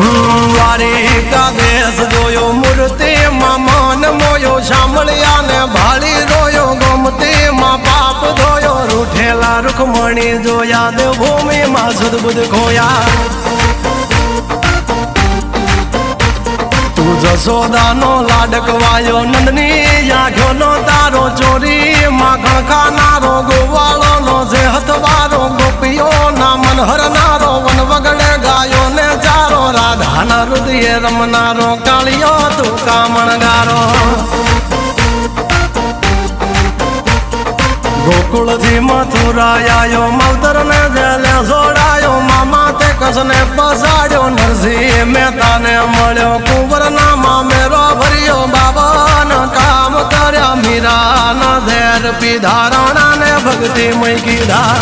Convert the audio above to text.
દ્વારિકા દેશ જોયો મૂર્તિમાં મન મોયો સાંભળ્યા ને ભાળી રોયો ગોમતીમાં પાપ ધોયો રૂઠેલા રૂખમણી જોયા દેવભૂમિમાં સદબુદ્ધ ખોયા તું જશોદાનો લાડકવાયો નંદની આંખોનો તારો ચોરી માખણ ખાનારો ગોવાળોનો જે હથવારો ગોપીઓના મન હરનારો વન વગડે ગાયો ને ચારો રાધાના હૃદયે રમનારો કાળિયો તું કામણગારો ગોકુળથી મથુરા આયો માવતર ને જેલે જોડાયો મામા તે કસને પસાડ્યો નરસિંહ મહેતાને મળ્યો કુંવરના મામેરો ભર્યો બાબાના કામ કર્યા મીરાના ઝેર પીધા રાણાને ભક્તિ મય કીધા